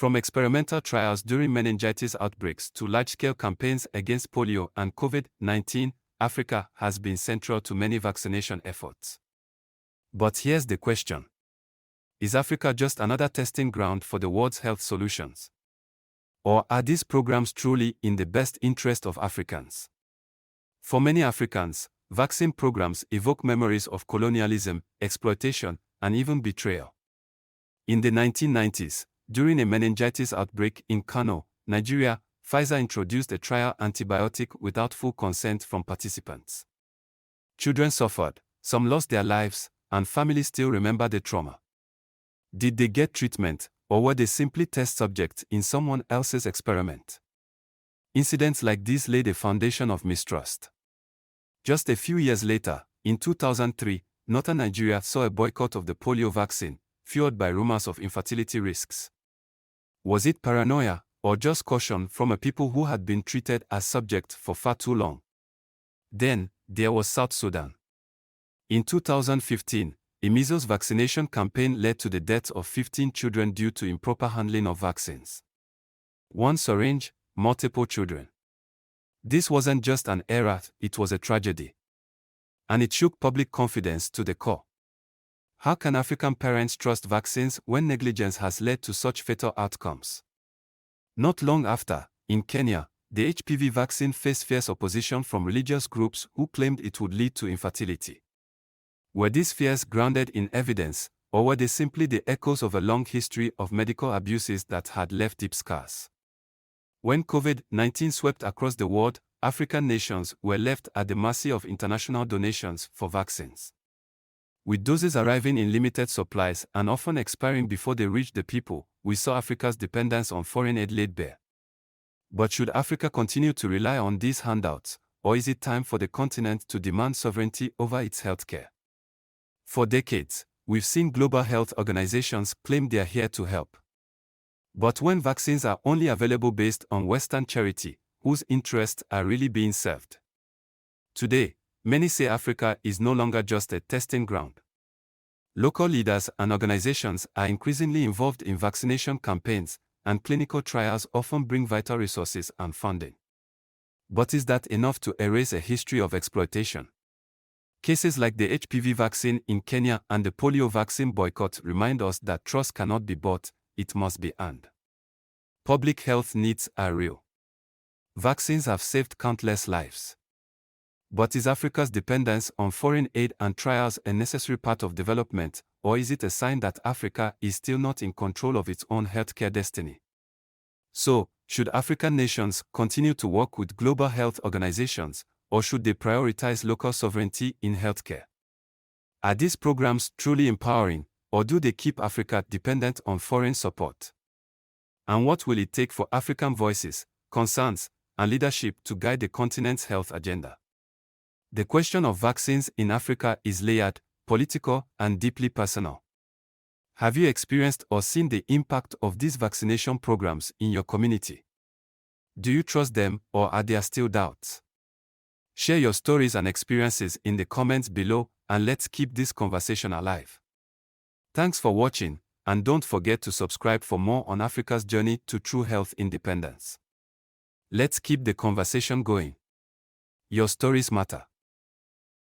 From experimental trials during meningitis outbreaks to large-scale campaigns against polio and COVID-19, Africa has been central to many vaccination efforts. But here's the question. Is Africa just another testing ground for the world's health solutions? Or are these programs truly in the best interest of Africans? For many Africans, vaccine programs evoke memories of colonialism, exploitation, and even betrayal. In the 1990s, during a meningitis outbreak in Kano, Nigeria, Pfizer introduced a trial antibiotic without full consent from participants. Children suffered, some lost their lives, and families still remember the trauma. Did they get treatment, or were they simply test subjects in someone else's experiment? Incidents like these laid a foundation of mistrust. Just a few years later, in 2003, northern Nigeria saw a boycott of the polio vaccine, fueled by rumors of infertility risks. Was it paranoia, or just caution from a people who had been treated as subjects for far too long? Then, there was South Sudan. In 2015, a measles vaccination campaign led to the deaths of 15 children due to improper handling of vaccines. One syringe, multiple children. This wasn't just an error, it was a tragedy. And it shook public confidence to the core. How can African parents trust vaccines when negligence has led to such fatal outcomes? Not long after, in Kenya, the HPV vaccine faced fierce opposition from religious groups who claimed it would lead to infertility. Were these fears grounded in evidence, or were they simply the echoes of a long history of medical abuses that had left deep scars? When COVID-19 swept across the world, African nations were left at the mercy of international donations for vaccines. With doses arriving in limited supplies and often expiring before they reached the people, we saw Africa's dependence on foreign aid laid bare. But should Africa continue to rely on these handouts, or is it time for the continent to demand sovereignty over its healthcare? For decades, we've seen global health organizations claim they are here to help. But when vaccines are only available based on Western charity, whose interests are really being served? Today, many say Africa is no longer just a testing ground. Local leaders and organizations are increasingly involved in vaccination campaigns, and clinical trials often bring vital resources and funding. But is that enough to erase a history of exploitation? Cases like the HPV vaccine in Kenya and the polio vaccine boycott remind us that trust cannot be bought, it must be earned. Public health needs are real. Vaccines have saved countless lives. But is Africa's dependence on foreign aid and trials a necessary part of development, or is it a sign that Africa is still not in control of its own healthcare destiny? So, should African nations continue to work with global health organizations, or should they prioritize local sovereignty in healthcare? Are these programs truly empowering, or do they keep Africa dependent on foreign support? And what will it take for African voices, concerns, and leadership to guide the continent's health agenda? The question of vaccines in Africa is layered, political, and deeply personal. Have you experienced or seen the impact of these vaccination programs in your community? Do you trust them, or are there still doubts? Share your stories and experiences in the comments below, and let's keep this conversation alive. Thanks for watching, and don't forget to subscribe for more on Africa's journey to true health independence. Let's keep the conversation going. Your stories matter.